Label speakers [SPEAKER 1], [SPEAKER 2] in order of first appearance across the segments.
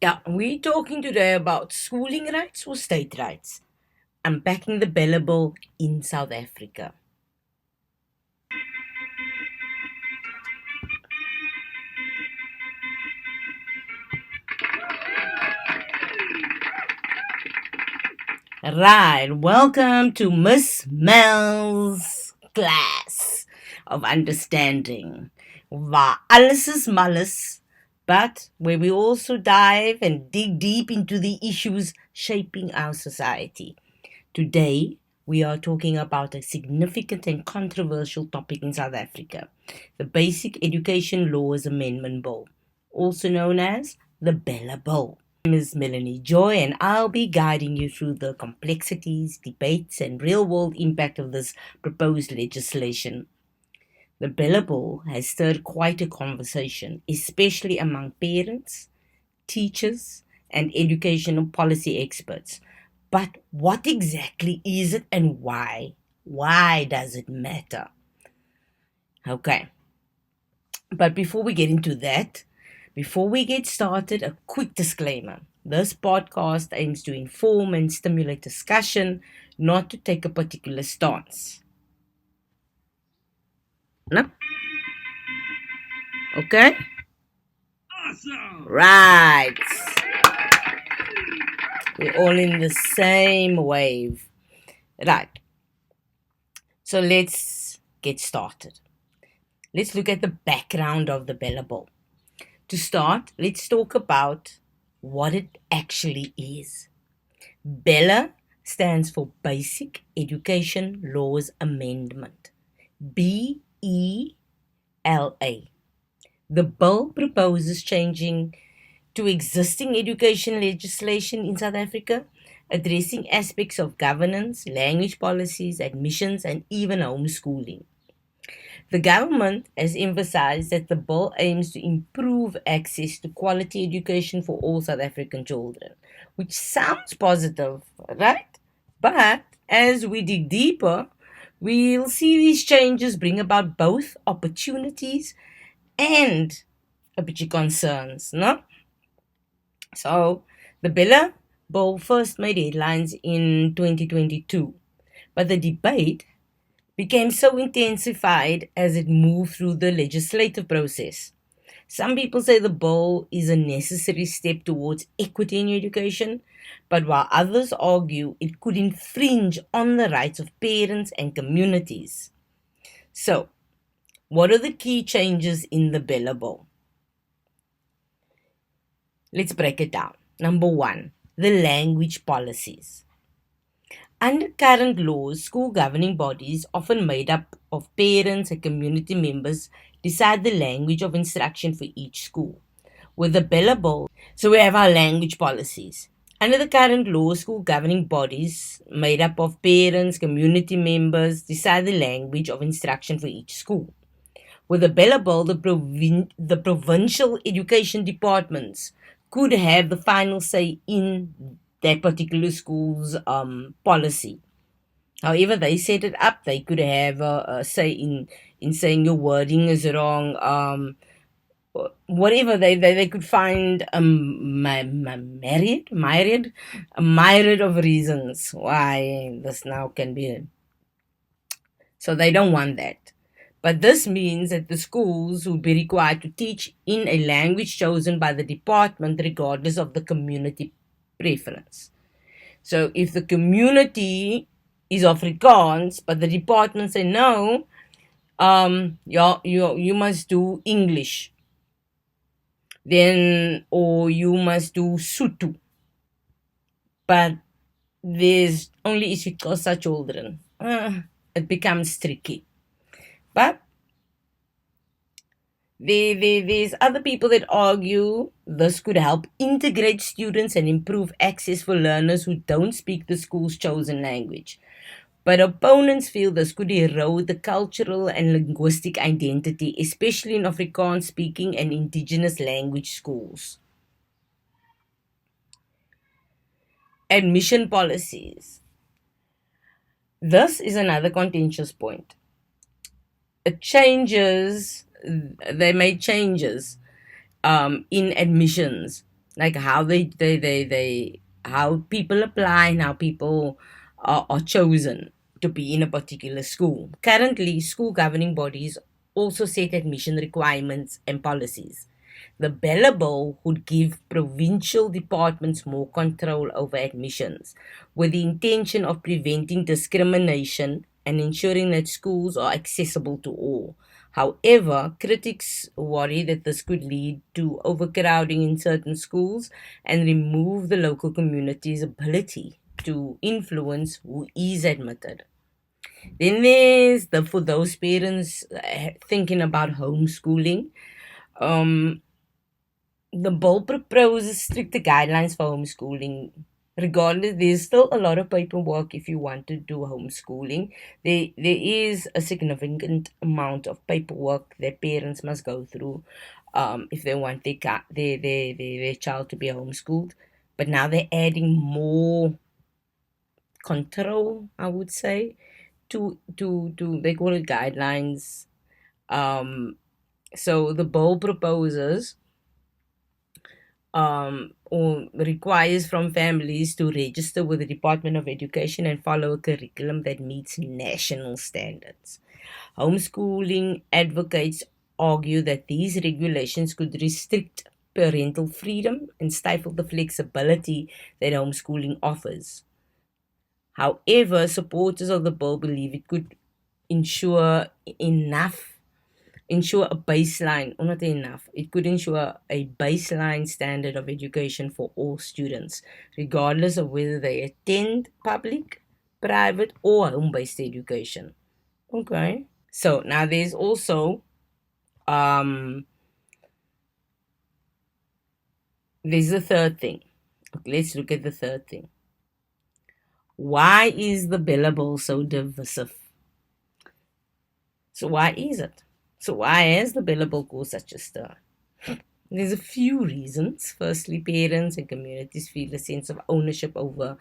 [SPEAKER 1] Yeah, we're talking today about schooling rights or state rights, unpacking the billable in South Africa. Right, welcome to Miss Mel's class of understanding. Waar alles is malus, but where we also dive and dig deep into the issues shaping our society. Today, we are talking about a significant and controversial topic in South Africa, the Basic Education Laws Amendment Bill, also known as the Bella Bill. My name is Melanie Joy, and I'll be guiding you through the complexities, debates, and real world impact of this proposed legislation. The Bella Bill has stirred quite a conversation, especially among parents, teachers, and educational policy experts. But what exactly is it and why? Why does it matter? Okay, but before we get into that, before we get started, a quick disclaimer. This podcast aims to inform and stimulate discussion, not to take a particular stance. No? Okay? Awesome! Right. We're all in the same wave. Right. So let's get started. Let's look at the background of the Bella Bill. To start, let's talk about what it actually is. Bella stands for Basic Education Laws Amendment. BELA. The bill proposes changing to existing education legislation in South Africa, addressing aspects of governance, language policies, admissions, and even homeschooling. The government has emphasized that the bill aims to improve access to quality education for all South African children, which sounds positive, right? But as we dig deeper, we'll see these changes bring about both opportunities and a bit of concerns, no? So, the Bella Bill first made headlines in 2022, but the debate became so intensified as it moved through the legislative process. Some people say the bill is a necessary step towards equity in education, but while others argue it could infringe on the rights of parents and communities. So, what are the key changes in the Bella Bill? Let's break it down. Number one, the language policies. Under current laws, school governing bodies, often made up of parents and community members, decide the language of instruction for each school. With the Bella Bill, so we have our language policies. Under the current law, school governing bodies, made up of parents, community members, decide the language of instruction for each school. With the Bella Bill, the provincial education departments could have the final say in that particular school's policy. However they set it up, they could have a say in saying your wording is wrong. Whatever they could find a myriad of reasons why this now can be. So they don't want that. But this means that the schools would be required to teach in a language chosen by the department regardless of the community preference. So if the community is Afrikaans, but the department say no, you must do English, then or you must do Sotho, but there's only isiXhosa children. It becomes tricky. But there's other people that argue this could help integrate students and improve access for learners who don't speak the school's chosen language. But opponents feel this could erode the cultural and linguistic identity, especially in Afrikaans speaking and indigenous language schools. Admission policies. This is another contentious point. They made changes in admissions. like how people apply and how people are chosen to be in a particular school. Currently, school governing bodies also set admission requirements and policies. The Bella Bill would give provincial departments more control over admissions, with the intention of preventing discrimination and ensuring that schools are accessible to all. However, critics worry that this could lead to overcrowding in certain schools and remove the local community's ability to influence who is admitted. Then there's the for those parents thinking about homeschooling. Um, the bill proposes stricter guidelines for homeschooling. Regardless, there's still a lot of paperwork if you want to do homeschooling. There is a significant amount of paperwork that parents must go through if they want their child to be homeschooled. But now they're adding more control, I would say, to they call it guidelines. Um, so the bill proposes or requires from families to register with the Department of Education and follow a curriculum that meets national standards. Homeschooling advocates argue that these regulations could restrict parental freedom and stifle the flexibility that homeschooling offers. However, supporters of the bill believe it could ensure a baseline, or not enough, it could ensure a baseline standard of education for all students, regardless of whether they attend public, private, or home based education. Okay. So now um, there's the third thing. Okay, let's look at the third thing. Why is the billable so divisive? So why is it? So why has the billable caused such a stir? There's a few reasons. Firstly, parents and communities feel a sense of ownership over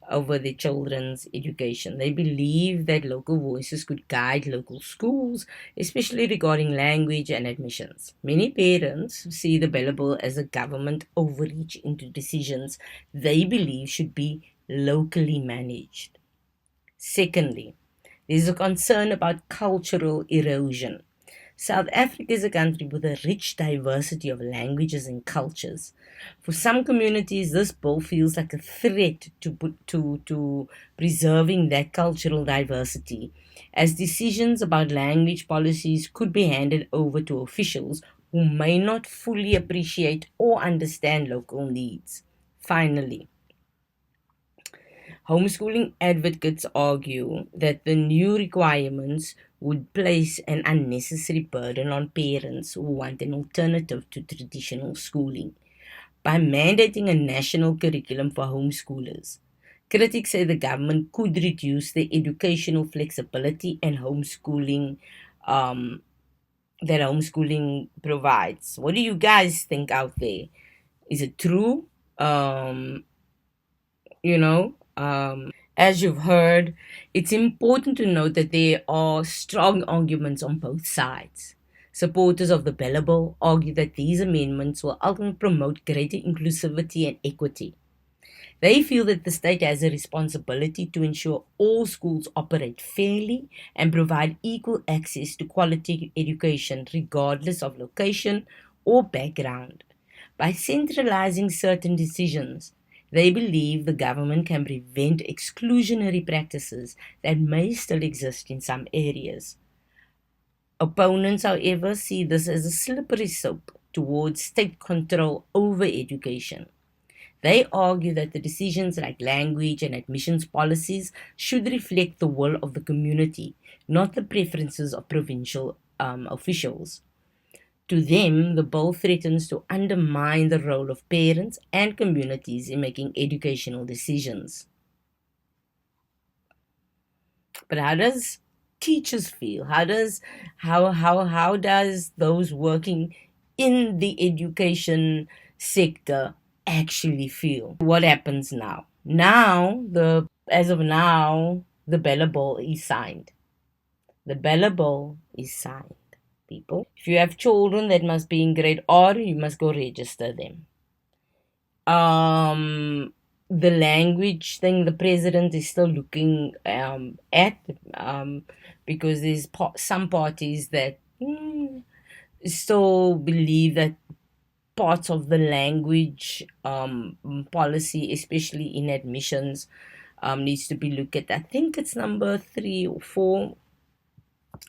[SPEAKER 1] their children's education. They believe that local voices could guide local schools, especially regarding language and admissions. Many parents see the billable as a government overreach into decisions they believe should be locally managed. Secondly, there's a concern about cultural erosion. South Africa is a country with a rich diversity of languages and cultures. For some communities, this bill feels like a threat to preserving that cultural diversity, as decisions about language policies could be handed over to officials who may not fully appreciate or understand local needs. Finally, homeschooling advocates argue that the new requirements would place an unnecessary burden on parents who want an alternative to traditional schooling by mandating a national curriculum for homeschoolers. Critics say the government could reduce the educational flexibility and um, that homeschooling provides. What do you guys think out there? Is it true? Um, you know, as you've heard, it's important to note that there are strong arguments on both sides. Supporters of the Bella Bill argue that these amendments will ultimately promote greater inclusivity and equity. They feel that the state has a responsibility to ensure all schools operate fairly and provide equal access to quality education regardless of location or background. By centralizing certain decisions, they believe the government can prevent exclusionary practices that may still exist in some areas. Opponents, however, see this as a slippery slope towards state control over education. They argue that the decisions like language and admissions policies should reflect the will of the community, not the preferences of provincial officials. To them, the bill threatens to undermine the role of parents and communities in making educational decisions. But how does teachers feel? How does those working in the education sector actually feel? What happens now? As of now, the Bella Bill is signed. The Bella Bill is signed, people. If you have children that must be in grade R, you must go register them. The language thing, the president is still looking at, because there's some parties that still believe that parts of the language policy, especially in admissions, needs to be looked at. I think it's number 3 or 4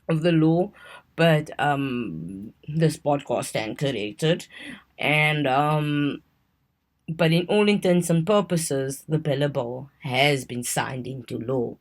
[SPEAKER 1] of the law, but this podcast stand corrected. And but in all intents and purposes, the billable has been signed into law.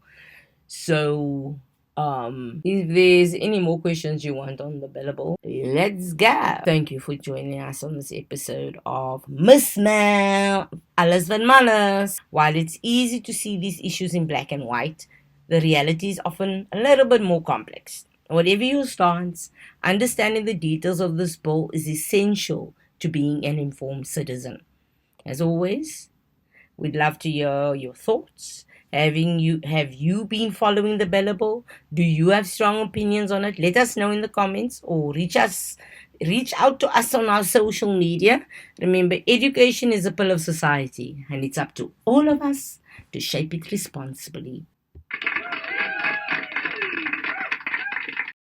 [SPEAKER 1] So if there's any more questions you want on the billable, let's go. Thank you for joining us on this episode of Mizz Mel Alles van Manners. While it's easy to see these issues in black and white, the reality is often a little bit more complex. Whatever your stance, understanding the details of this bill is essential to being an informed citizen. As always, we'd love to hear your thoughts. Have you been following the billable? Do you have strong opinions on it? Let us know in the comments, or reach out to us on our social media. Remember, education is a pillar of society, and it's up to all of us to shape it responsibly.